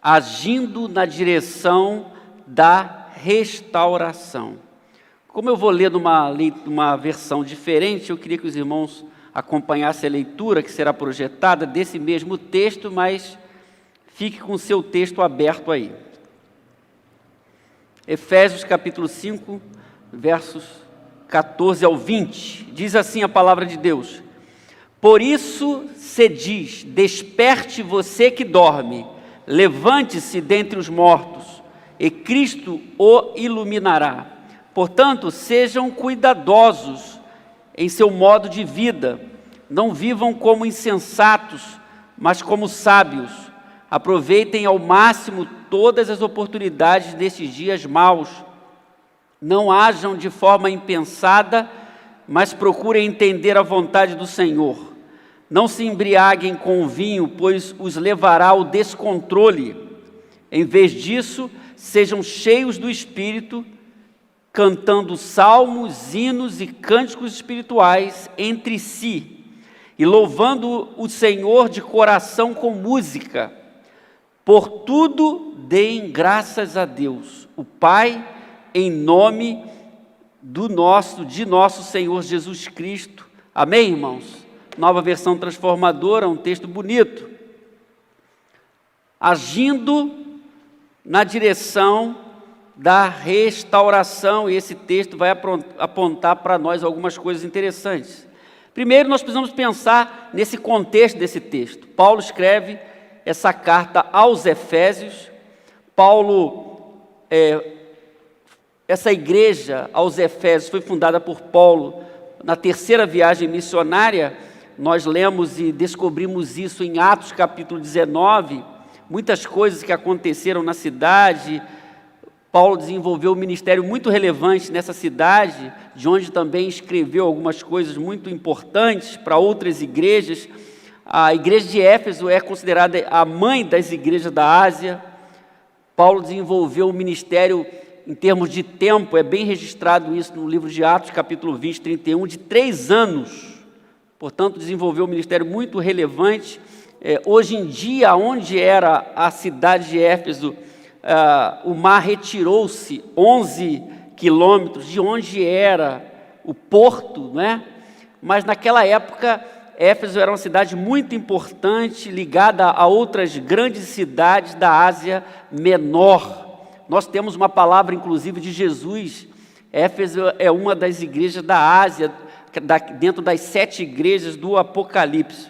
agindo na direção da restauração. Como eu vou ler numa versão diferente, eu queria que os irmãos acompanhassem a leitura que será projetada desse mesmo texto, mas fique com o seu texto aberto aí. Efésios capítulo 5, versos 14 ao 20, diz assim a palavra de Deus: Por isso se diz, desperte você que dorme, levante-se dentre os mortos, e Cristo o iluminará. Portanto, sejam cuidadosos em seu modo de vida, não vivam como insensatos, mas como sábios. Aproveitem ao máximo todas as oportunidades desses dias maus. Não hajam de forma impensada, mas procurem entender a vontade do Senhor. Não se embriaguem com o vinho, pois os levará ao descontrole. Em vez disso, sejam cheios do Espírito, cantando salmos, hinos e cânticos espirituais entre si, e louvando o Senhor de coração com música. Por tudo deem graças a Deus, o Pai, em nome de nosso Senhor Jesus Cristo. Amém, irmãos? Nova versão transformadora, um texto bonito. Agindo na direção da restauração, e esse texto vai apontar para nós algumas coisas interessantes. Primeiro, nós precisamos pensar nesse contexto desse texto. Paulo escreve essa carta aos Efésios. Essa igreja aos Efésios foi fundada por Paulo na terceira viagem missionária. Nós lemos e descobrimos isso em Atos capítulo 19, muitas coisas que aconteceram na cidade. Paulo desenvolveu um ministério muito relevante nessa cidade, de onde também escreveu algumas coisas muito importantes para outras igrejas. A igreja de Éfeso é considerada a mãe das igrejas da Ásia. Paulo desenvolveu um ministério em termos de tempo, é bem registrado isso no livro de Atos, capítulo 20, 31, de 3 anos. Portanto, desenvolveu um ministério muito relevante. Hoje em dia, onde era a cidade de Éfeso, o mar retirou-se 11 quilômetros de onde era o porto, né? Mas naquela época, Éfeso era uma cidade muito importante, ligada a outras grandes cidades da Ásia Menor. Nós temos uma palavra, inclusive, de Jesus. Éfeso é uma das igrejas da Ásia, dentro das 7 igrejas do Apocalipse.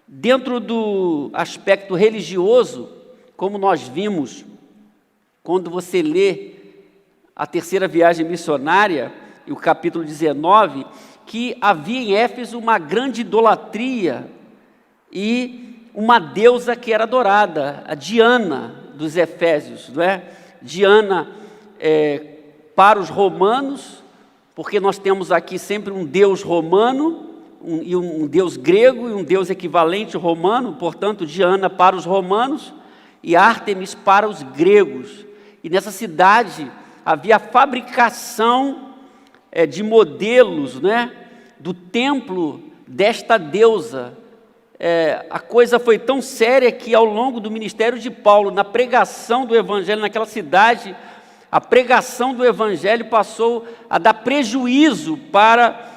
Dentro do aspecto religioso, como nós vimos, quando você lê a terceira viagem missionária, e o capítulo 19, que havia em Éfeso uma grande idolatria e uma deusa que era adorada, a Diana dos Efésios, não é? Diana para os romanos, porque nós temos aqui sempre um deus romano, um deus grego e um deus equivalente romano, portanto Diana para os romanos e Ártemis para os gregos. E nessa cidade havia a fabricação de modelos, né, do templo desta deusa. A coisa foi tão séria que ao longo do ministério de Paulo, na pregação do evangelho naquela cidade, a pregação do evangelho passou a dar prejuízo para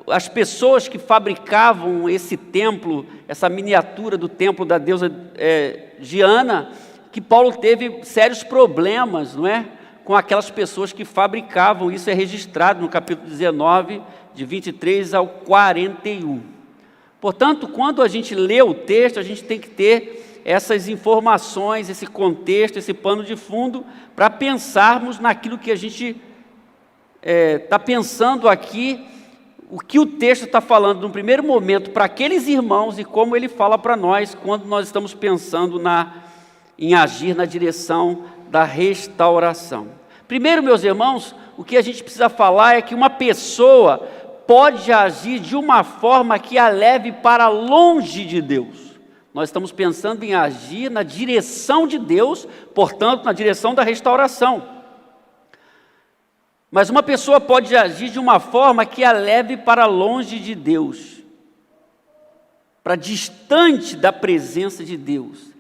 as pessoas que fabricavam esse templo, essa miniatura do templo da deusa Diana, que Paulo teve sérios problemas, não é? Com aquelas pessoas que fabricavam. Isso é registrado no capítulo 19, de 23 ao 41. Portanto, quando a gente lê o texto, a gente tem que ter essas informações, esse contexto, esse pano de fundo, para pensarmos naquilo que a gente está pensando aqui, o que o texto está falando no primeiro momento para aqueles irmãos e como ele fala para nós quando nós estamos pensando em agir na direção da restauração. Primeiro, meus irmãos, o que a gente precisa falar é que uma pessoa pode agir de uma forma que a leve para longe de Deus. Nós estamos pensando em agir na direção de Deus, portanto, na direção da restauração. Mas uma pessoa pode agir de uma forma que a leve para longe de Deus, para distante da presença de Deus.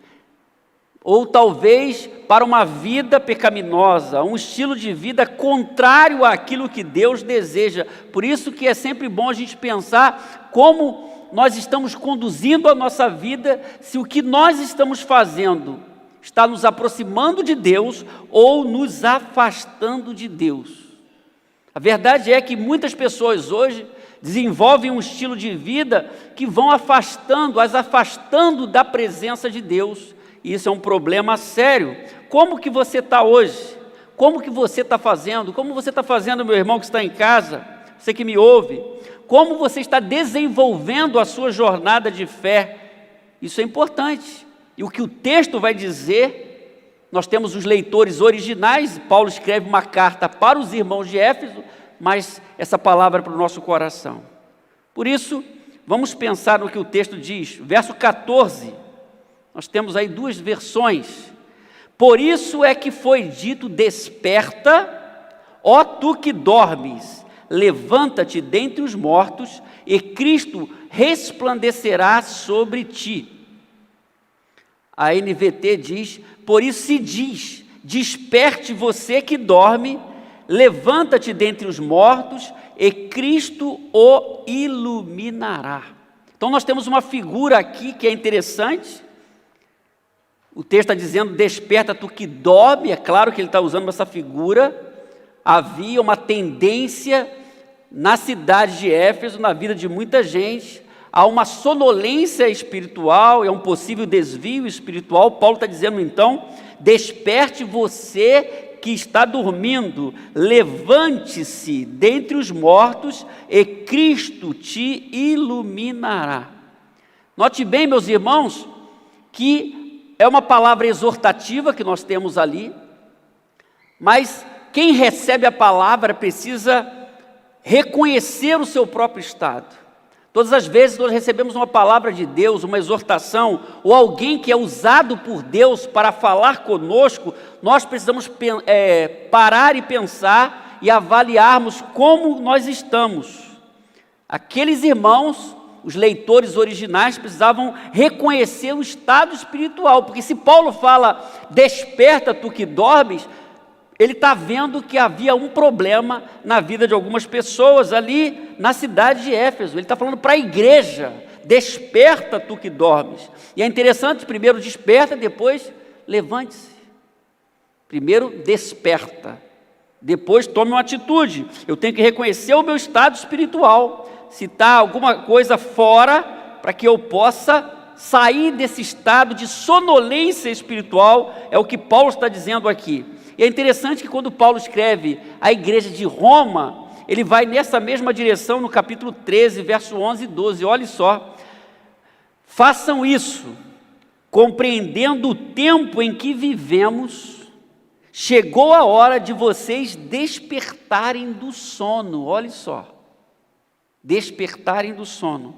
ou talvez para uma vida pecaminosa, um estilo de vida contrário àquilo que Deus deseja. Por isso que é sempre bom a gente pensar como nós estamos conduzindo a nossa vida, se o que nós estamos fazendo está nos aproximando de Deus ou nos afastando de Deus. A verdade é que muitas pessoas hoje desenvolvem um estilo de vida que vão as afastando da presença de Deus. E isso é um problema sério. Como que você está hoje? Como que você está fazendo? Como você está fazendo, meu irmão que está em casa? Você que me ouve? Como você está desenvolvendo a sua jornada de fé? Isso é importante. E o que o texto vai dizer, nós temos os leitores originais, Paulo escreve uma carta para os irmãos de Éfeso, mas essa palavra é para o nosso coração. Por isso, vamos pensar no que o texto diz. Verso 14. Nós temos aí duas versões. Por isso é que foi dito: desperta, ó tu que dormes, levanta-te dentre os mortos, e Cristo resplandecerá sobre ti. A NVT diz: por isso se diz, desperte você que dorme, levanta-te dentre os mortos, e Cristo o iluminará. Então nós temos uma figura aqui que é interessante. O texto está dizendo: desperta tu que dorme. É claro que ele está usando essa figura. Havia uma tendência na cidade de Éfeso, na vida de muita gente, a uma sonolência espiritual, é um possível desvio espiritual. Paulo está dizendo então: desperte você que está dormindo, levante-se dentre os mortos, e Cristo te iluminará. Note bem, meus irmãos, que é uma palavra exortativa que nós temos ali, mas quem recebe a palavra precisa reconhecer o seu próprio estado. Todas as vezes nós recebemos uma palavra de Deus, uma exortação, ou alguém que é usado por Deus para falar conosco, nós precisamos parar e pensar e avaliarmos como nós estamos. Aqueles irmãos, os leitores originais, precisavam reconhecer o estado espiritual, porque se Paulo fala: desperta tu que dormes, ele está vendo que havia um problema na vida de algumas pessoas ali na cidade de Éfeso. Ele está falando para a igreja: desperta tu que dormes. E é interessante, primeiro desperta, depois levante-se. Primeiro desperta, depois tome uma atitude. Eu tenho que reconhecer o meu estado espiritual, se está alguma coisa fora, para que eu possa sair desse estado de sonolência espiritual. É o que Paulo está dizendo aqui. E é interessante que quando Paulo escreve à igreja de Roma, ele vai nessa mesma direção no capítulo 13, verso 11 e 12. Olha só: façam isso, compreendendo o tempo em que vivemos, chegou a hora de vocês despertarem do sono. Olha só, despertarem do sono,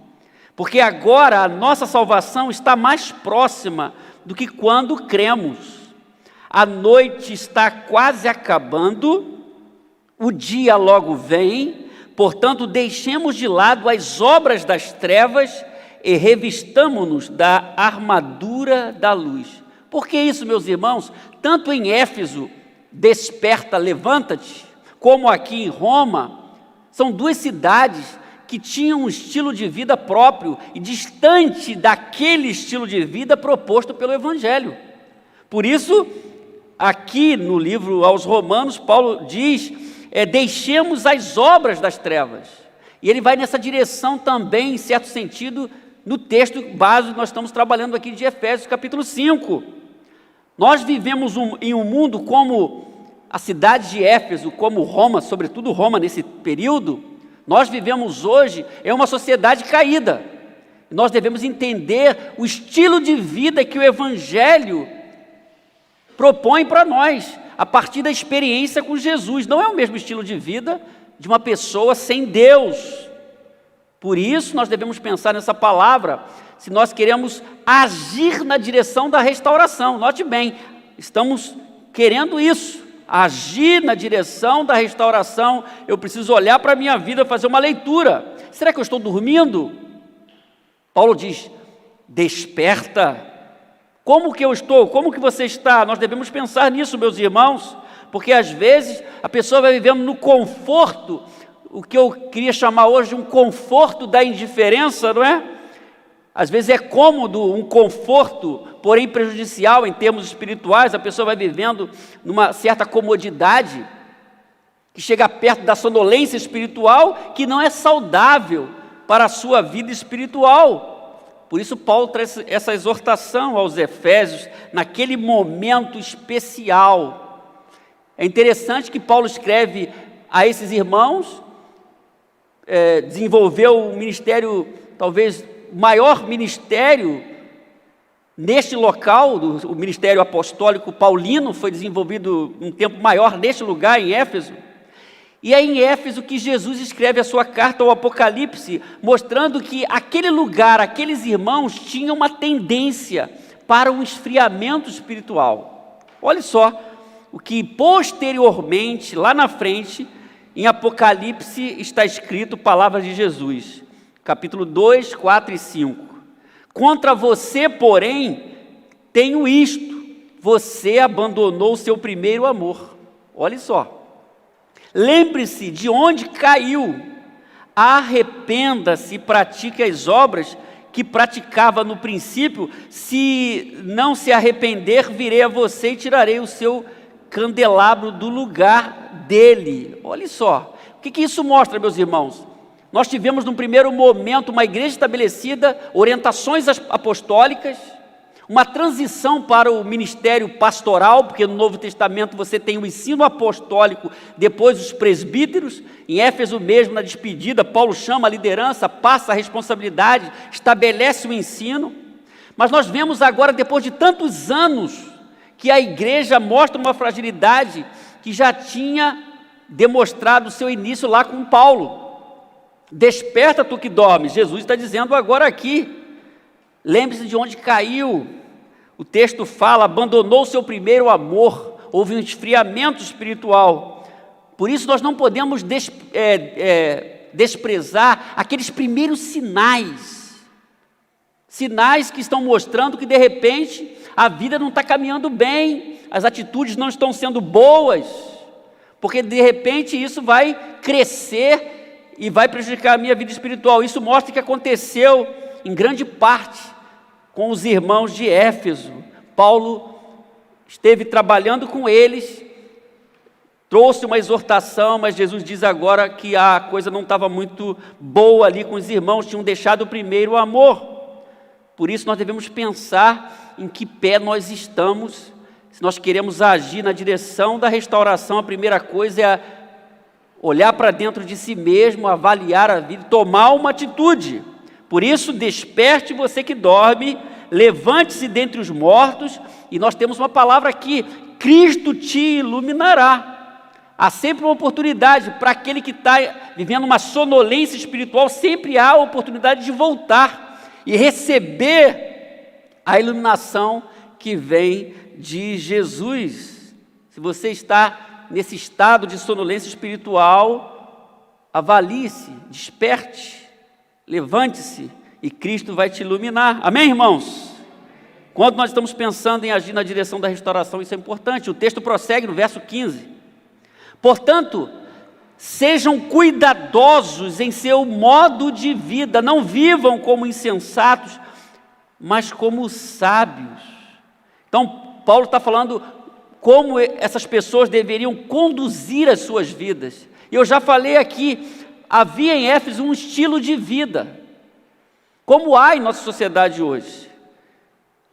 porque agora a nossa salvação está mais próxima do que quando cremos. A noite está quase acabando, o dia logo vem, portanto deixemos de lado as obras das trevas e revistamo-nos da armadura da luz. Por que isso, meus irmãos? Tanto em Éfeso, desperta, levanta-te, como aqui em Roma, são duas cidades que tinham um estilo de vida próprio e distante daquele estilo de vida proposto pelo Evangelho. Por isso, aqui no livro aos Romanos, Paulo diz: deixemos as obras das trevas. E ele vai nessa direção também, em certo sentido, no texto básico que nós estamos trabalhando aqui de Efésios, capítulo 5. Nós vivemos em um mundo como a cidade de Éfeso, como Roma, sobretudo Roma nesse período. Nós vivemos hoje em uma sociedade caída. Nós devemos entender o estilo de vida que o Evangelho propõe para nós, a partir da experiência com Jesus. Não é o mesmo estilo de vida de uma pessoa sem Deus. Por isso nós devemos pensar nessa palavra, se nós queremos agir na direção da restauração. Note bem, estamos querendo isso, agir na direção da restauração. Eu preciso olhar para a minha vida, fazer uma leitura. Será que eu estou dormindo? Paulo diz: desperta, Como que eu estou? Como que você está? Nós devemos pensar nisso, meus irmãos, porque às vezes a pessoa vai vivendo no conforto, o que eu queria chamar hoje de um conforto da indiferença, não é? Às vezes é cômodo um conforto, porém prejudicial em termos espirituais. A pessoa vai vivendo numa certa comodidade, que chega perto da sonolência espiritual, que não é saudável para a sua vida espiritual. Por isso Paulo traz essa exortação aos Efésios, naquele momento especial. É interessante que Paulo escreve a esses irmãos, desenvolveu um ministério, talvez o maior ministério neste local, o ministério apostólico paulino, foi desenvolvido um tempo maior neste lugar, em Éfeso. E é em Éfeso que Jesus escreve a sua carta ao Apocalipse, mostrando que aquele lugar, aqueles irmãos tinham uma tendência para um esfriamento espiritual. Olha só o que posteriormente, lá na frente, em Apocalipse está escrito, palavras de Jesus, capítulo 2, 4 e 5. Contra você, porém, tenho isto: você abandonou o seu primeiro amor. Olha só. Lembre-se de onde caiu, arrependa-se e pratique as obras que praticava no princípio. Se não se arrepender, virei a você e tirarei o seu candelabro do lugar dele. Olha só, o que isso mostra, meus irmãos? Nós tivemos num primeiro momento uma igreja estabelecida, orientações apostólicas, uma transição para o ministério pastoral, porque no Novo Testamento você tem o ensino apostólico, depois os presbíteros. Em Éfeso mesmo, na despedida, Paulo chama a liderança, passa a responsabilidade, estabelece o ensino. Mas nós vemos agora, depois de tantos anos, que a igreja mostra uma fragilidade que já tinha demonstrado o seu início lá com Paulo. Desperta, tu que dormes, Jesus está dizendo agora aqui. Lembre-se de onde caiu. O texto fala, abandonou o seu primeiro amor. Houve um esfriamento espiritual. Por isso nós não podemos desprezar aqueles primeiros sinais. Sinais que estão mostrando que de repente a vida não está caminhando bem, as atitudes não estão sendo boas, porque de repente isso vai crescer e vai prejudicar a minha vida espiritual. Isso mostra que aconteceu em grande parte com os irmãos de Éfeso. Paulo esteve trabalhando com eles, trouxe uma exortação, mas Jesus diz agora que a coisa não estava muito boa ali com os irmãos, tinham deixado o primeiro amor. Por isso nós devemos pensar em que pé nós estamos. Se nós queremos agir na direção da restauração, a primeira coisa é olhar para dentro de si mesmo, avaliar a vida, tomar uma atitude. Por isso, desperte você que dorme, levante-se dentre os mortos, e nós temos uma palavra aqui: Cristo te iluminará. Há sempre uma oportunidade para aquele que está vivendo uma sonolência espiritual, sempre há a oportunidade de voltar e receber a iluminação que vem de Jesus. Se você está nesse estado de sonolência espiritual, avalie-se, desperte, levante-se e Cristo vai te iluminar. Amém, irmãos? Quando nós estamos pensando em agir na direção da restauração, isso é importante. O texto prossegue no verso 15. Portanto, sejam cuidadosos em seu modo de vida, não vivam como insensatos, mas como sábios. Então, Paulo está falando como essas pessoas deveriam conduzir as suas vidas. E eu já falei aqui, havia em Éfeso um estilo de vida, como há em nossa sociedade hoje.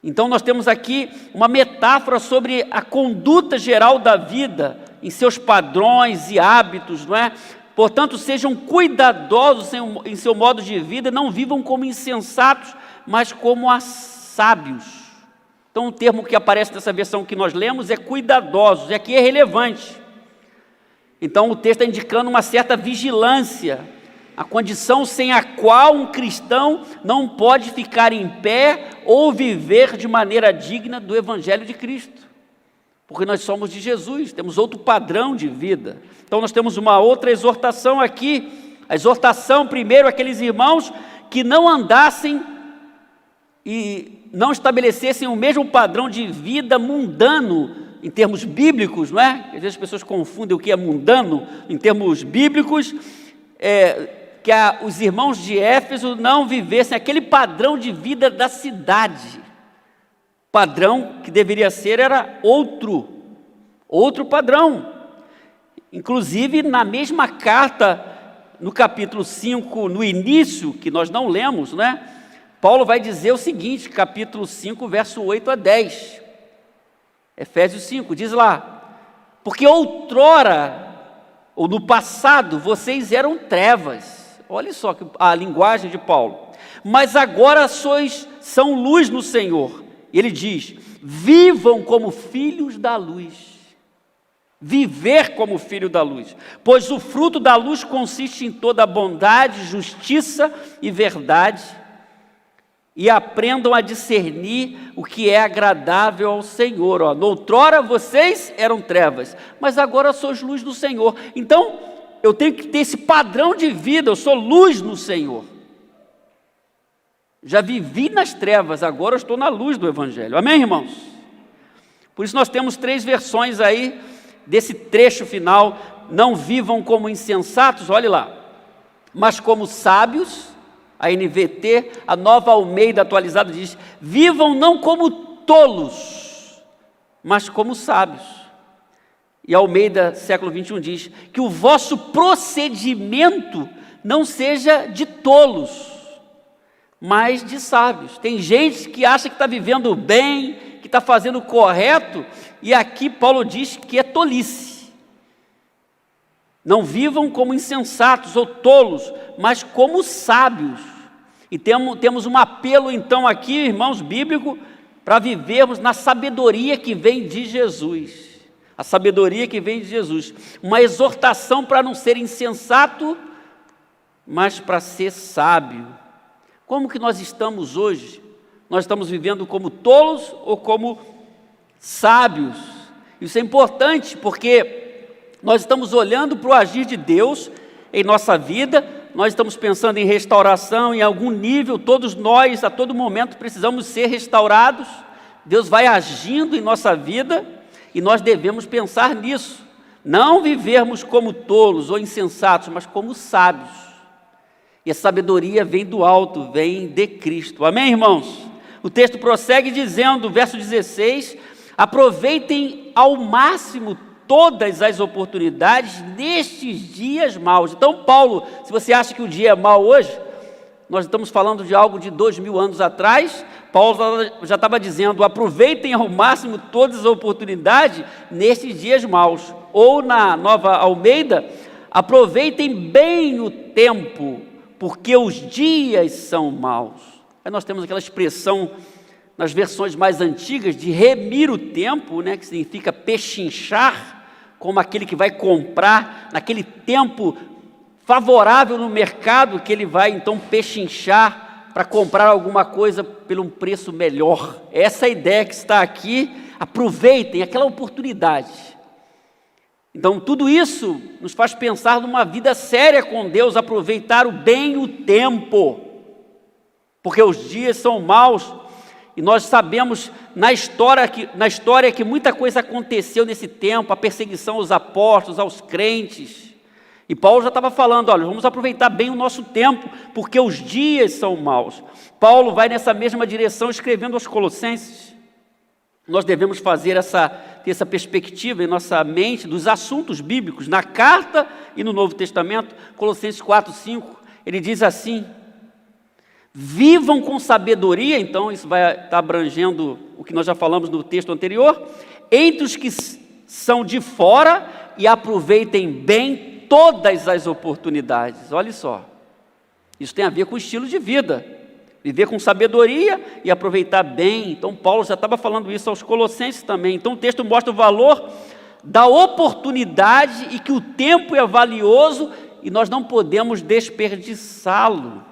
Então nós temos aqui uma metáfora sobre a conduta geral da vida, em seus padrões e hábitos, não é? Portanto, sejam cuidadosos em seu modo de vida, não vivam como insensatos, mas como sábios. Então o termo que aparece nessa versão que nós lemos é cuidadosos, e aqui é relevante. Então o texto está indicando uma certa vigilância, a condição sem a qual um cristão não pode ficar em pé ou viver de maneira digna do Evangelho de Cristo, porque nós somos de Jesus, temos outro padrão de vida. Então nós temos uma outra exortação aqui, a exortação primeiro àqueles irmãos que não andassem e não estabelecessem o mesmo padrão de vida mundano, em termos bíblicos, não é? Às vezes as pessoas confundem o que é mundano, em termos bíblicos, que os irmãos de Éfeso não vivessem aquele padrão de vida da cidade. O padrão que deveria ser era outro padrão. Inclusive, na mesma carta, no capítulo 5, no início, que nós não lemos, né? Paulo vai dizer o seguinte, capítulo 5, verso 8 a 10. Efésios 5, diz lá: porque outrora, ou no passado, vocês eram trevas. Olha só a linguagem de Paulo. Mas agora são luz no Senhor. Ele diz: vivam como filhos da luz. Viver como filho da luz. Pois o fruto da luz consiste em toda bondade, justiça e verdade. E aprendam a discernir o que é agradável ao Senhor. Outrora vocês eram trevas, mas agora sois luz do Senhor. Então, eu tenho que ter esse padrão de vida, eu sou luz no Senhor. Já vivi nas trevas, agora eu estou na luz do Evangelho. Amém, irmãos? Por isso nós temos 3 versões aí, desse trecho final. Não vivam como insensatos, olhe lá, mas como sábios. A NVT, a Nova Almeida atualizada, diz: vivam não como tolos, mas como sábios. E a Almeida, século 21, diz: que o vosso procedimento não seja de tolos, mas de sábios. Tem gente que acha que está vivendo bem, que está fazendo o correto, e aqui Paulo diz que é tolice. Não vivam como insensatos ou tolos, mas como sábios. E temos um apelo então aqui, irmãos, bíblico, para vivermos na sabedoria que vem de Jesus. A sabedoria que vem de Jesus. Uma exortação para não ser insensato, mas para ser sábio. Como que nós estamos hoje? Nós estamos vivendo como tolos ou como sábios? Isso é importante porque nós estamos olhando para o agir de Deus em nossa vida, nós estamos pensando em restauração, em algum nível, todos nós, a todo momento, precisamos ser restaurados. Deus vai agindo em nossa vida e nós devemos pensar nisso. Não vivermos como tolos ou insensatos, mas como sábios. E a sabedoria vem do alto, vem de Cristo. Amém, irmãos? O texto prossegue dizendo, verso 16: aproveitem ao máximo todas as oportunidades nestes dias maus. Então, Paulo, se você acha que o dia é mau hoje, nós estamos falando de algo de 2000 anos atrás. Paulo já estava dizendo: aproveitem ao máximo todas as oportunidades nestes dias maus. Ou na Nova Almeida: aproveitem bem o tempo, porque os dias são maus. Aí nós temos aquela expressão nas versões mais antigas de remir o tempo, né, que significa pechinchar, como aquele que vai comprar naquele tempo favorável no mercado, que ele vai então pechinchar para comprar alguma coisa por um preço melhor. Essa é a ideia que está aqui. Aproveitem aquela oportunidade. Então tudo isso nos faz pensar numa vida séria com Deus, aproveitar bem o tempo, porque os dias são maus. E nós sabemos na história que muita coisa aconteceu nesse tempo, a perseguição aos apóstolos, aos crentes. E Paulo já estava falando: olha, vamos aproveitar bem o nosso tempo, porque os dias são maus. Paulo vai nessa mesma direção escrevendo aos Colossenses. Nós devemos ter essa perspectiva em nossa mente dos assuntos bíblicos, na carta e no Novo Testamento. Colossenses 4, 5, ele diz assim: vivam com sabedoria. Então isso vai estar abrangendo o que nós já falamos no texto anterior, entre os que são de fora, e aproveitem bem todas as oportunidades. Olha só, isso tem a ver com o estilo de vida, viver com sabedoria e aproveitar bem. Então Paulo já estava falando isso aos Colossenses também. Então o texto mostra o valor da oportunidade e que o tempo é valioso e nós não podemos desperdiçá-lo.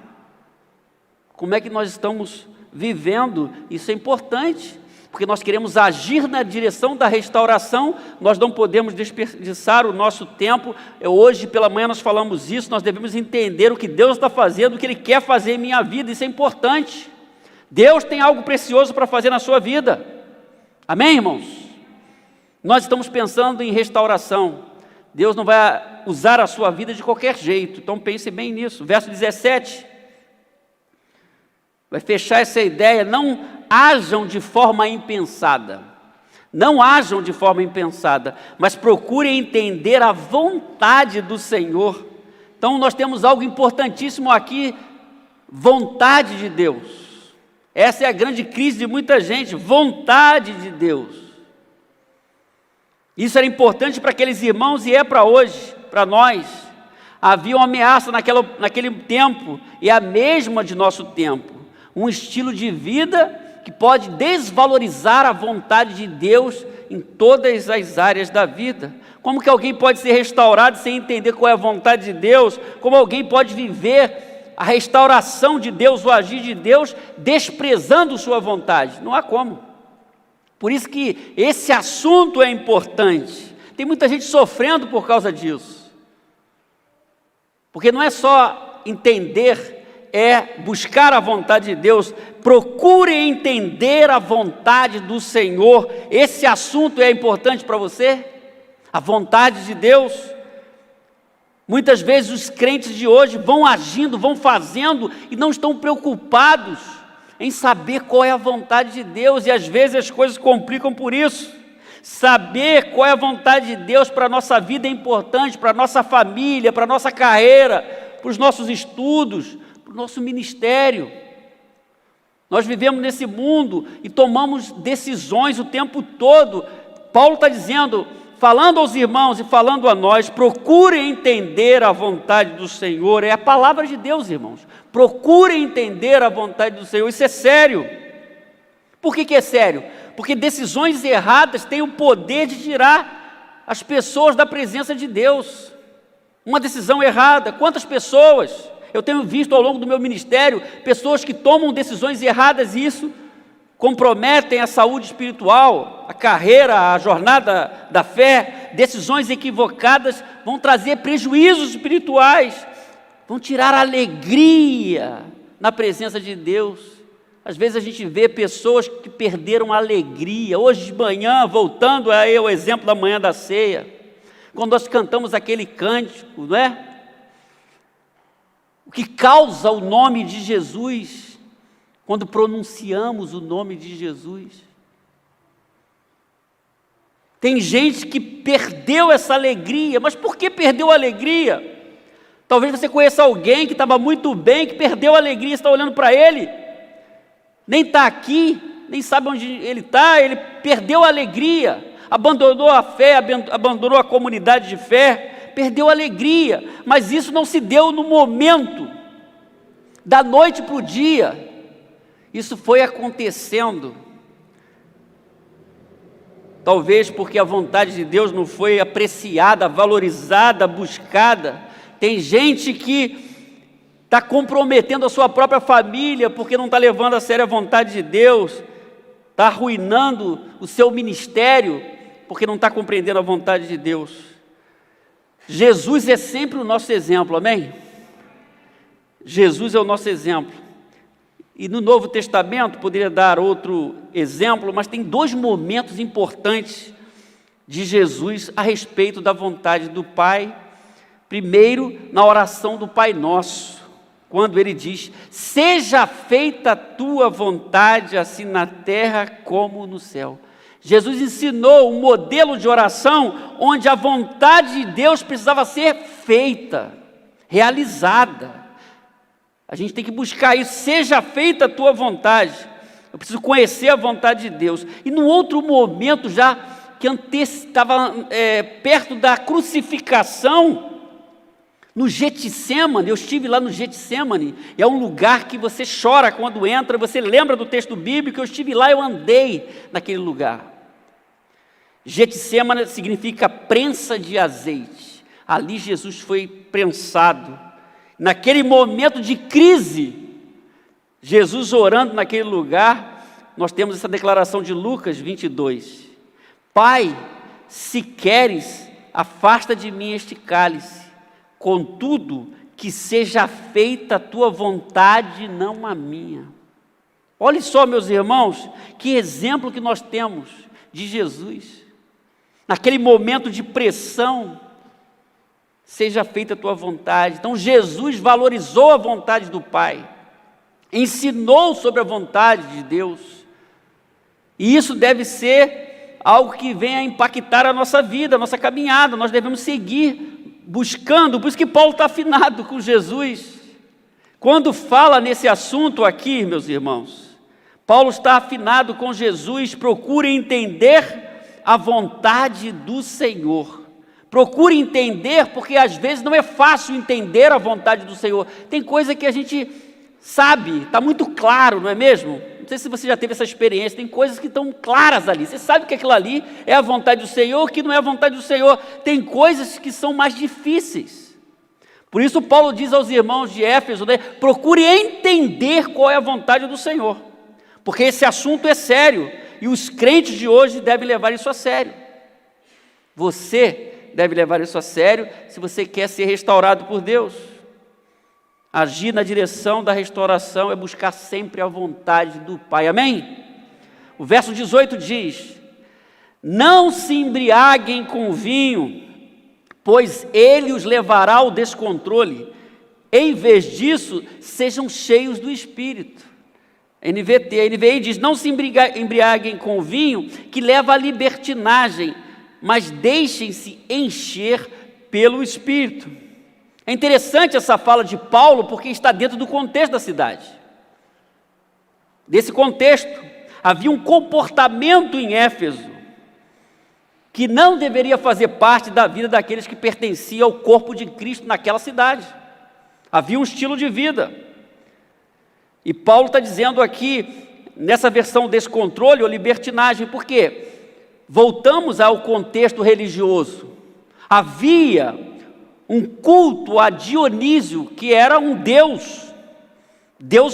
Como é que nós estamos vivendo? Isso é importante, porque nós queremos agir na direção da restauração, nós não podemos desperdiçar o nosso tempo. Hoje pela manhã nós falamos isso, nós devemos entender o que Deus está fazendo, o que Ele quer fazer em minha vida, isso é importante. Deus tem algo precioso para fazer na sua vida. Amém, irmãos? Nós estamos pensando em restauração. Deus não vai usar a sua vida de qualquer jeito. Então pense bem nisso. Verso 17. Vai fechar essa ideia. Não ajam de forma impensada. Não ajam de forma impensada, mas procurem entender a vontade do Senhor. Então nós temos algo importantíssimo aqui, vontade de Deus. Essa é a grande crise de muita gente, vontade de Deus. Isso era importante para aqueles irmãos e é para hoje, para nós. Havia uma ameaça naquele tempo, e a mesma de nosso tempo. Um estilo de vida que pode desvalorizar a vontade de Deus em todas as áreas da vida. Como que alguém pode ser restaurado sem entender qual é a vontade de Deus? Como alguém pode viver a restauração de Deus, o agir de Deus, desprezando sua vontade? Não há como. Por isso que esse assunto é importante. Tem muita gente sofrendo por causa disso. Porque não é só entender, é buscar a vontade de Deus. Procure entender a vontade do Senhor. Esse assunto é importante para você? A vontade de Deus. Muitas vezes os crentes de hoje vão agindo, vão fazendo e não estão preocupados em saber qual é a vontade de Deus, e às vezes as coisas complicam por isso. Saber qual é a vontade de Deus para a nossa vida é importante, para a nossa família, para a nossa carreira, para os nossos estudos, para o nosso ministério. Nós vivemos nesse mundo e tomamos decisões o tempo todo. Paulo está dizendo, falando aos irmãos e falando a nós, procurem entender a vontade do Senhor. É a palavra de Deus, irmãos. Procurem entender a vontade do Senhor. Isso é sério. Por que é sério? Porque decisões erradas têm o poder de tirar as pessoas da presença de Deus. Uma decisão errada. Quantas pessoas eu tenho visto ao longo do meu ministério, pessoas que tomam decisões erradas, e isso comprometem a saúde espiritual, a carreira, a jornada da fé. Decisões equivocadas vão trazer prejuízos espirituais, vão tirar a alegria na presença de Deus. Às vezes a gente vê pessoas que perderam a alegria. Hoje de manhã, voltando ao exemplo da manhã da ceia, quando nós cantamos aquele cântico, não é? O que causa o nome de Jesus, quando pronunciamos o nome de Jesus. Tem gente que perdeu essa alegria. Mas por que perdeu a alegria? Talvez você conheça alguém que estava muito bem, que perdeu a alegria, você está olhando para ele, nem está aqui, nem sabe onde ele está, ele perdeu a alegria, abandonou a fé, abandonou a comunidade de fé, perdeu a alegria. Mas isso não se deu no momento, da noite para o dia. Isso foi acontecendo, talvez porque a vontade de Deus não foi apreciada, valorizada, buscada. Tem gente que está comprometendo a sua própria família, porque não está levando a sério a vontade de Deus, está arruinando o seu ministério, porque não está compreendendo a vontade de Deus. Jesus é sempre o nosso exemplo, amém? Jesus é o nosso exemplo. E no Novo Testamento, poderia dar outro exemplo, mas tem dois momentos importantes de Jesus a respeito da vontade do Pai. Primeiro, na oração do Pai Nosso, quando ele diz, seja feita a tua vontade, assim na terra como no céu. Jesus ensinou um modelo de oração, onde a vontade de Deus precisava ser feita, realizada. A gente tem que buscar isso, seja feita a tua vontade. Eu preciso conhecer a vontade de Deus. E num outro momento, já que estava perto da crucificação, no Getsemane, eu estive lá no Getsemane, é um lugar que você chora quando entra, você lembra do texto bíblico, eu estive lá, eu andei naquele lugar. Getsemane significa prensa de azeite. Ali Jesus foi prensado. Naquele momento de crise, Jesus orando naquele lugar, nós temos essa declaração de Lucas 22. Pai, se queres, afasta de mim este cálice. Contudo, que seja feita a tua vontade, não a minha. Olhe só, meus irmãos, que exemplo que nós temos de Jesus. Naquele momento de pressão, seja feita a tua vontade. Então Jesus valorizou a vontade do Pai, ensinou sobre a vontade de Deus, e isso deve ser algo que venha a impactar a nossa vida, a nossa caminhada. Nós devemos seguir buscando, por isso que Paulo está afinado com Jesus. Quando fala nesse assunto aqui, meus irmãos, Paulo está afinado com Jesus. Procure entender a vontade do Senhor. Procure entender, porque às vezes não é fácil entender a vontade do Senhor. Tem coisa que a gente sabe, está muito claro, não é mesmo? Não sei se você já teve essa experiência, tem coisas que estão claras ali. Você sabe que aquilo ali é a vontade do Senhor, que não é a vontade do Senhor. Tem coisas que são mais difíceis. Por isso Paulo diz aos irmãos de Éfeso, né, procure entender qual é a vontade do Senhor. Porque esse assunto é sério, e os crentes de hoje devem levar isso a sério. Você deve levar isso a sério se você quer ser restaurado por Deus. Agir na direção da restauração é buscar sempre a vontade do Pai. Amém? O verso 18 diz: não se embriaguem com vinho, pois ele os levará ao descontrole. Em vez disso, sejam cheios do Espírito. A NVI diz: não se embriaguem com vinho, que leva à libertinagem, mas deixem-se encher pelo Espírito. É interessante essa fala de Paulo, porque está dentro do contexto da cidade. Desse contexto, havia um comportamento em Éfeso que não deveria fazer parte da vida daqueles que pertenciam ao corpo de Cristo naquela cidade. Havia um estilo de vida. E Paulo está dizendo aqui, nessa versão descontrole ou libertinagem, por quê? Voltamos ao contexto religioso. Havia um culto a Dionísio, que era um deus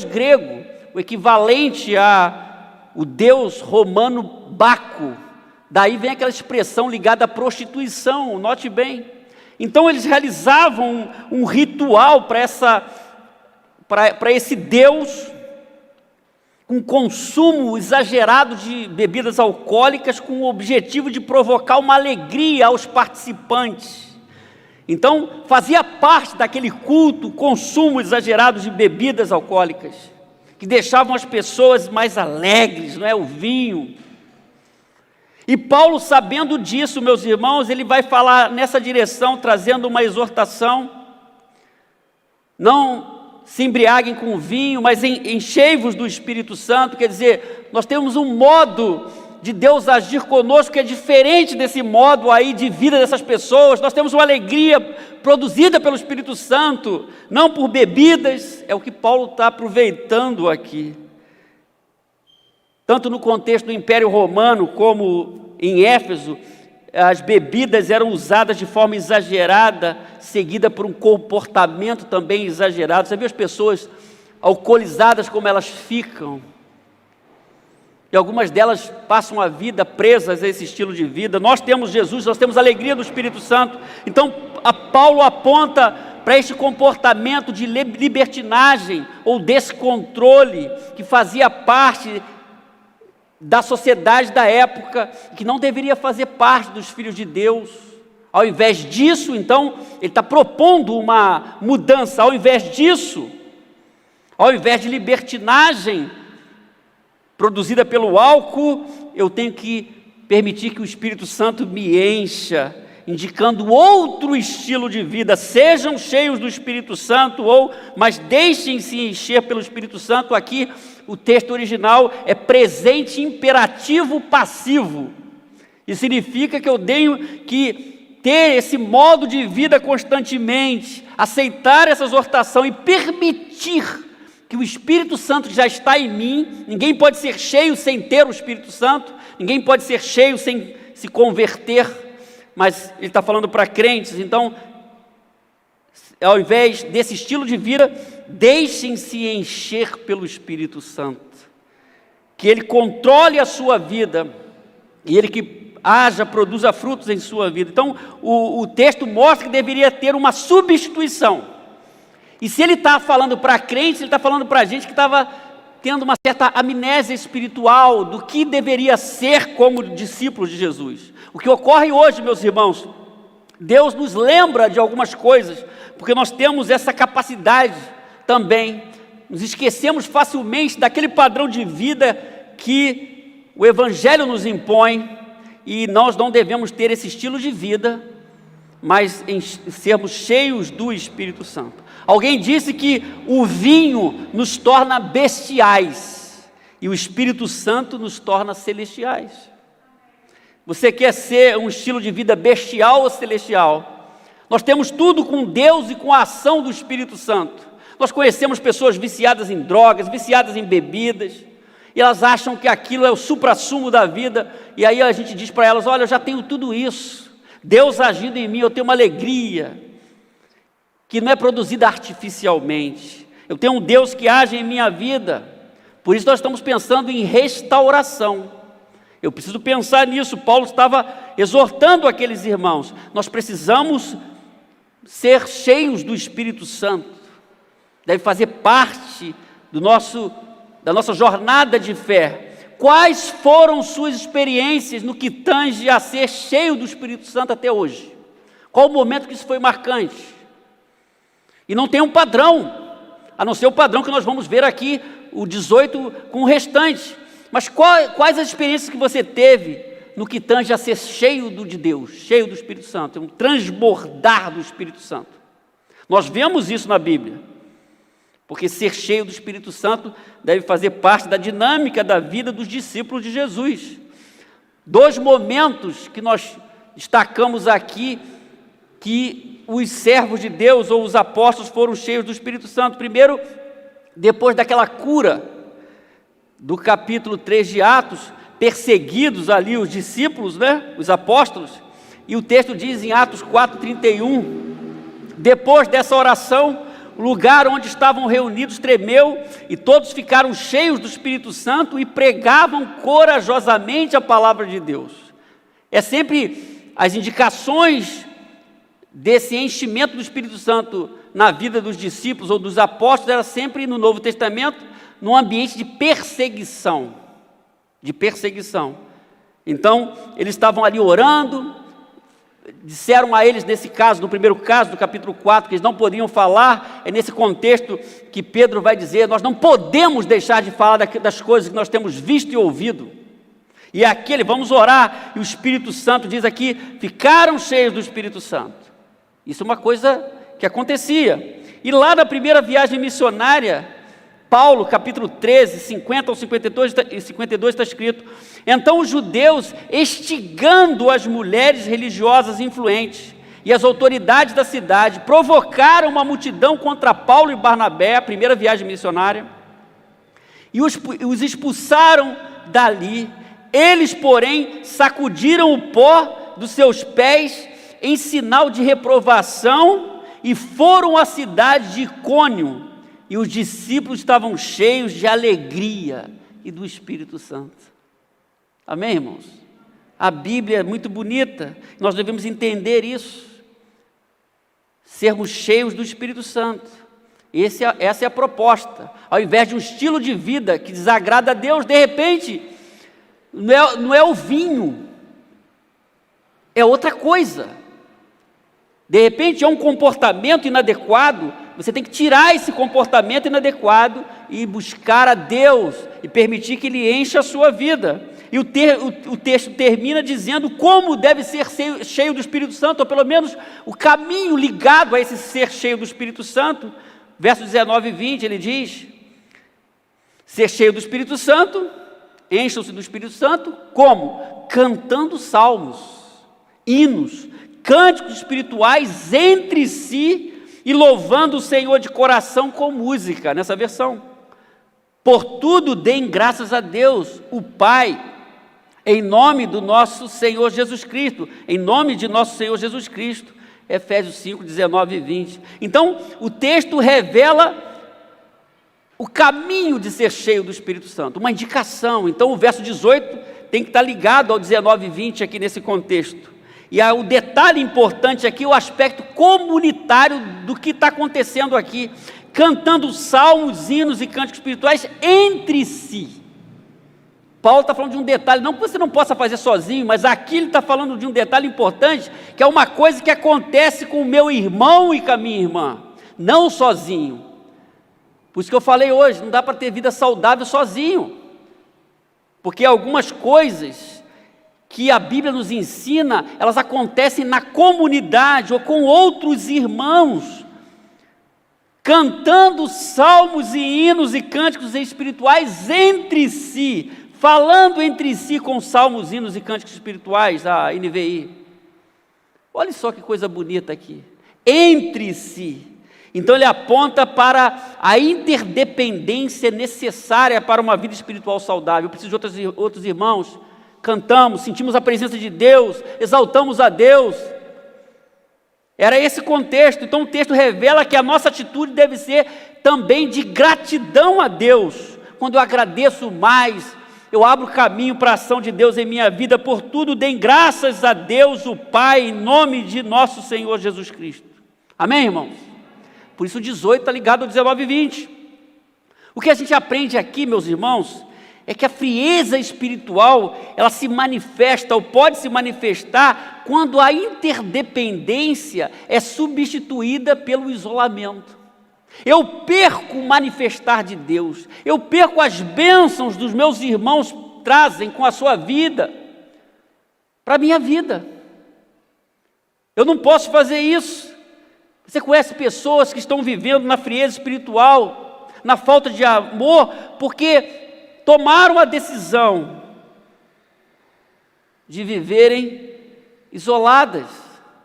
grego, o equivalente o deus romano Baco. Daí vem aquela expressão ligada à prostituição, note bem. Então eles realizavam um ritual para esse deus, um consumo exagerado de bebidas alcoólicas, com o objetivo de provocar uma alegria aos participantes. Então, fazia parte daquele culto, consumo exagerado de bebidas alcoólicas, que deixavam as pessoas mais alegres, não é? O vinho. E Paulo, sabendo disso, meus irmãos, ele vai falar nessa direção, trazendo uma exortação: não se embriaguem com vinho, mas enchei-vos do Espírito Santo. Quer dizer, nós temos um modo de Deus agir conosco que é diferente desse modo aí de vida dessas pessoas. Nós temos uma alegria produzida pelo Espírito Santo, não por bebidas. É o que Paulo está aproveitando aqui. Tanto no contexto do Império Romano, como em Éfeso, as bebidas eram usadas de forma exagerada, seguida por um comportamento também exagerado. Você viu as pessoas alcoolizadas, como elas ficam? E algumas delas passam a vida presas a esse estilo de vida. Nós temos Jesus, nós temos a alegria do Espírito Santo. Então, Paulo aponta para este comportamento de libertinagem ou descontrole, que fazia parte da sociedade da época, que não deveria fazer parte dos filhos de Deus. Ao invés disso, então, ele está propondo uma mudança. Ao invés disso, ao invés de libertinagem produzida pelo álcool, eu tenho que permitir que o Espírito Santo me encha, indicando outro estilo de vida. Sejam cheios do Espírito Santo, mas deixem-se encher pelo Espírito Santo. Aqui o texto original é presente imperativo passivo. Isso significa que eu tenho que ter esse modo de vida constantemente, aceitar essa exortação e permitir que o Espírito Santo já está em mim. Ninguém pode ser cheio sem ter o Espírito Santo, ninguém pode ser cheio sem se converter, mas ele está falando para crentes. Então, ao invés desse estilo de vida, deixem-se encher pelo Espírito Santo, que ele controle a sua vida, e ele que produza frutos em sua vida. Então, o texto mostra que deveria ter uma substituição. E se ele está falando para crentes, ele está falando para gente que estava tendo uma certa amnésia espiritual do que deveria ser como discípulos de Jesus. O que ocorre hoje, meus irmãos, Deus nos lembra de algumas coisas, porque nós temos essa capacidade também, nos esquecemos facilmente daquele padrão de vida que o Evangelho nos impõe, e nós não devemos ter esse estilo de vida, mas em sermos cheios do Espírito Santo. Alguém disse que o vinho nos torna bestiais, e o Espírito Santo nos torna celestiais. Você quer ser um estilo de vida bestial ou celestial? Nós temos tudo com Deus e com a ação do Espírito Santo. Nós conhecemos pessoas viciadas em drogas, viciadas em bebidas, e elas acham que aquilo é o suprassumo da vida, e aí a gente diz para elas: olha, eu já tenho tudo isso, Deus agindo em mim, eu tenho uma alegria, que não é produzida artificialmente, eu tenho um Deus que age em minha vida. Por isso nós estamos pensando em restauração. Eu preciso pensar nisso. Paulo estava exortando aqueles irmãos, nós precisamos ser cheios do Espírito Santo, deve fazer parte da nossa jornada de fé. Quais foram suas experiências no que tange a ser cheio do Espírito Santo até hoje? Qual o momento que isso foi marcante? E não tem um padrão, a não ser o padrão que nós vamos ver aqui, o 18 com o restante. Mas quais as experiências que você teve no que tange a ser cheio de Deus, cheio do Espírito Santo, um transbordar do Espírito Santo? Nós vemos isso na Bíblia, porque ser cheio do Espírito Santo deve fazer parte da dinâmica da vida dos discípulos de Jesus. Dois momentos que nós destacamos aqui, que os servos de Deus ou os apóstolos foram cheios do Espírito Santo. Primeiro, depois daquela cura do capítulo 3 de Atos, perseguidos ali os discípulos, os apóstolos, e o texto diz em Atos 4:31, depois dessa oração, o lugar onde estavam reunidos tremeu, e todos ficaram cheios do Espírito Santo e pregavam corajosamente a palavra de Deus. É sempre as indicações desse enchimento do Espírito Santo na vida dos discípulos ou dos apóstolos, era sempre no Novo Testamento, num ambiente de perseguição. Então, eles estavam ali orando, disseram a eles, nesse caso, no primeiro caso, do capítulo 4, que eles não podiam falar. É nesse contexto que Pedro vai dizer: nós não podemos deixar de falar das coisas que nós temos visto e ouvido. E aquele, vamos orar, e o Espírito Santo diz aqui, ficaram cheios do Espírito Santo. Isso é uma coisa que acontecia. E lá na primeira viagem missionária, Paulo, capítulo 13, 50 ao 52 está escrito: então os judeus, instigando as mulheres religiosas influentes e as autoridades da cidade, provocaram uma multidão contra Paulo e Barnabé, a primeira viagem missionária, e os expulsaram dali. Eles, porém, sacudiram o pó dos seus pés em sinal de reprovação e foram à cidade de Icônio, e os discípulos estavam cheios de alegria e do Espírito Santo. Amém, irmãos? A Bíblia é muito bonita, nós devemos entender isso, sermos cheios do Espírito Santo. Essa é a proposta. Ao invés de um estilo de vida que desagrada a Deus, de repente, não é o vinho, é outra coisa. De repente é um comportamento inadequado, você tem que tirar esse comportamento inadequado e buscar a Deus e permitir que Ele encha a sua vida. E o texto termina dizendo como deve ser cheio do Espírito Santo, ou pelo menos o caminho ligado a esse ser cheio do Espírito Santo. Versos 19 e 20, ele diz: ser cheio do Espírito Santo, encham-se do Espírito Santo, como? Cantando salmos, hinos, cânticos espirituais entre si e louvando o Senhor de coração com música, nessa versão. Por tudo deem graças a Deus, o Pai, em nome do nosso Senhor Jesus Cristo, em nome de nosso Senhor Jesus Cristo. Efésios 5, 19 e 20. Então, o texto revela o caminho de ser cheio do Espírito Santo, uma indicação. Então, o verso 18 tem que estar ligado ao 19 e 20 aqui nesse contexto. E o detalhe importante aqui é o aspecto comunitário do que está acontecendo aqui. cantando salmos, hinos e cânticos espirituais entre si. Paulo está falando de um detalhe, não que você não possa fazer sozinho, mas aqui ele está falando de um detalhe importante, que é uma coisa que acontece com o meu irmão e com a minha irmã, não sozinho. Por isso que eu falei hoje, não dá para ter vida saudável sozinho, porque algumas coisas que a Bíblia nos ensina, elas acontecem na comunidade ou com outros irmãos, cantando salmos e hinos e cânticos espirituais entre si, falando entre si com salmos, hinos e cânticos espirituais, a NVI. Olha só que coisa bonita aqui, entre si. Então ele aponta para a interdependência necessária para uma vida espiritual saudável. Eu preciso de outros irmãos, cantamos, sentimos a presença de Deus, exaltamos a Deus. Era esse contexto. Então o texto revela que a nossa atitude deve ser também de gratidão a Deus. Quando eu agradeço mais, eu abro caminho para a ação de Deus em minha vida. Por tudo, deem graças a Deus, o Pai, em nome de nosso Senhor Jesus Cristo. Amém, irmãos? Por isso o 18 está ligado ao 19 e 20. O que a gente aprende aqui, meus irmãos, é que a frieza espiritual, ela se manifesta, ou pode se manifestar, quando a interdependência é substituída pelo isolamento. Eu perco o manifestar de Deus, eu perco as bênçãos dos meus irmãos trazem com a sua vida, para a minha vida. Eu não posso fazer isso. Você conhece pessoas que estão vivendo na frieza espiritual, na falta de amor, porque tomaram a decisão de viverem isoladas,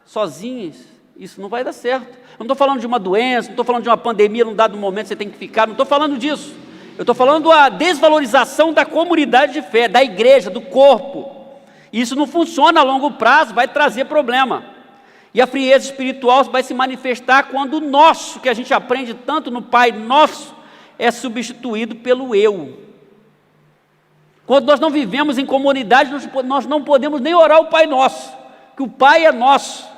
sozinhas. Isso não vai dar certo. Eu não estou falando de uma doença, não estou falando de uma pandemia, num dado momento você tem que ficar, não estou falando disso. Eu estou falando da desvalorização da comunidade de fé, da igreja, do corpo. Isso não funciona a longo prazo, vai trazer problema. E a frieza espiritual vai se manifestar quando o nosso, que a gente aprende tanto no Pai Nosso, é substituído pelo eu. Quando nós não vivemos em comunidade, nós não podemos nem orar o Pai Nosso, que o Pai é nosso.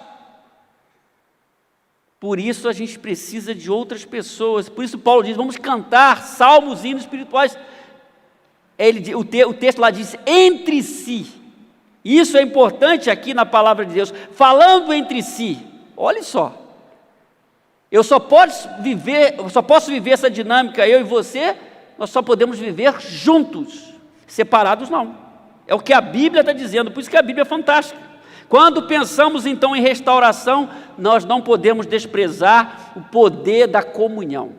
Por isso a gente precisa de outras pessoas. Por isso Paulo diz, vamos cantar salmos e hinos espirituais. O texto lá diz, entre si. Isso é importante aqui na palavra de Deus, falando entre si. Olha só, eu só posso viver essa dinâmica, eu e você, nós só podemos viver juntos, separados não. É o que a Bíblia está dizendo, por isso que a Bíblia é fantástica. Quando pensamos então em restauração, nós não podemos desprezar o poder da comunhão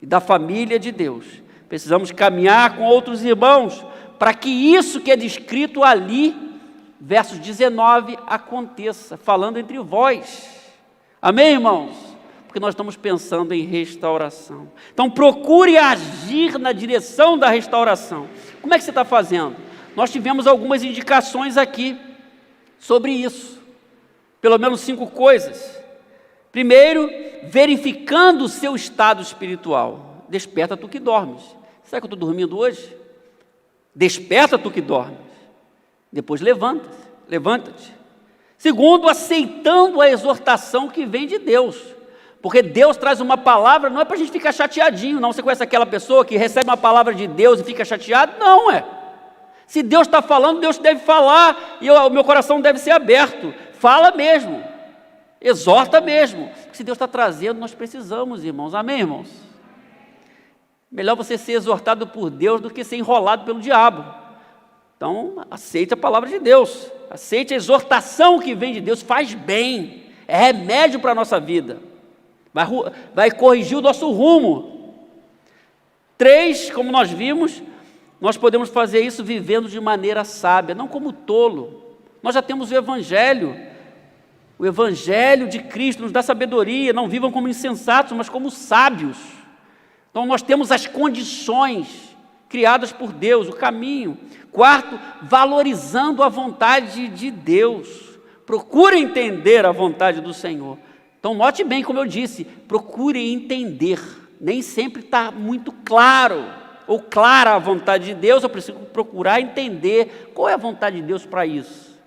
e da família de Deus. Precisamos caminhar com outros irmãos, para que isso que é descrito ali, versos 19, aconteça, falando entre vós. Amém, irmãos? Porque nós estamos pensando em restauração. Então procure agir na direção da restauração. Como é que você está fazendo? Nós tivemos algumas indicações aqui sobre isso. Pelo menos 5 coisas. Primeiro, verificando o seu estado espiritual. Desperta tu que dormes. Será que eu estou dormindo hoje? Desperta tu que dormes. Depois levanta-te. Segundo, aceitando a exortação que vem de Deus. Porque Deus traz uma palavra, não é para a gente ficar chateadinho, não. Você conhece aquela pessoa que recebe uma palavra de Deus e fica chateado? Não é. Se Deus está falando, Deus deve falar, e o meu coração deve ser aberto. Fala mesmo, exorta mesmo. Porque se Deus está trazendo, nós precisamos, irmãos. Amém, irmãos? Melhor você ser exortado por Deus do que ser enrolado pelo diabo. Então, aceite a palavra de Deus, aceite a exortação que vem de Deus, faz bem, é remédio para a nossa vida, vai corrigir o nosso rumo. 3, como nós vimos, nós podemos fazer isso vivendo de maneira sábia, não como tolo. Nós já temos o Evangelho de Cristo nos dá sabedoria, não vivam como insensatos, mas como sábios. Então nós temos as condições criadas por Deus, o caminho. 4, valorizando a vontade de Deus. Procure entender a vontade do Senhor. Então note bem, como eu disse, procure entender. Nem sempre está muito claro ou clara a vontade de Deus. Eu preciso procurar entender qual é a vontade de Deus para isso.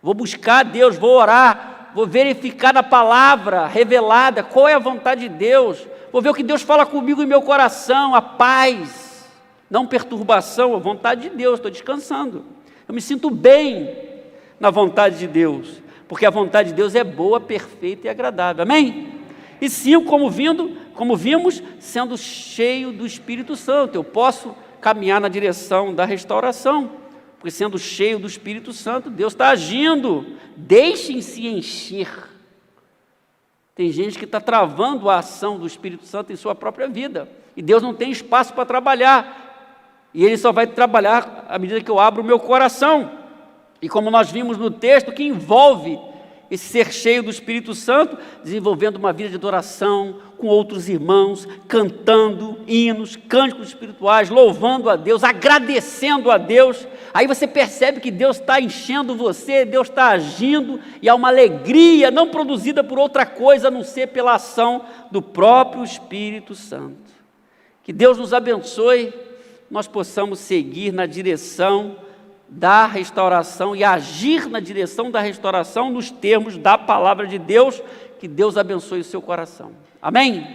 Vou buscar Deus, vou orar, vou verificar na palavra revelada qual é a vontade de Deus, vou ver o que Deus fala comigo em meu coração, a paz, não perturbação, a vontade de Deus, estou descansando, eu me sinto bem na vontade de Deus, porque a vontade de Deus é boa, perfeita e agradável, amém? E 5, como vimos, sendo cheio do Espírito Santo, eu posso caminhar na direção da restauração, porque sendo cheio do Espírito Santo, Deus está agindo, deixem-se encher. Tem gente que está travando a ação do Espírito Santo em sua própria vida, e Deus não tem espaço para trabalhar, e Ele só vai trabalhar à medida que eu abro o meu coração, e como nós vimos no texto, que envolve esse ser cheio do Espírito Santo, desenvolvendo uma vida de adoração com outros irmãos, cantando hinos, cânticos espirituais, louvando a Deus, agradecendo a Deus. Aí você percebe que Deus está enchendo você, Deus está agindo, e há uma alegria não produzida por outra coisa, a não ser pela ação do próprio Espírito Santo. Que Deus nos abençoe, nós possamos seguir na direção da restauração e agir na direção da restauração nos termos da palavra de Deus. Que Deus abençoe o seu coração. Amém?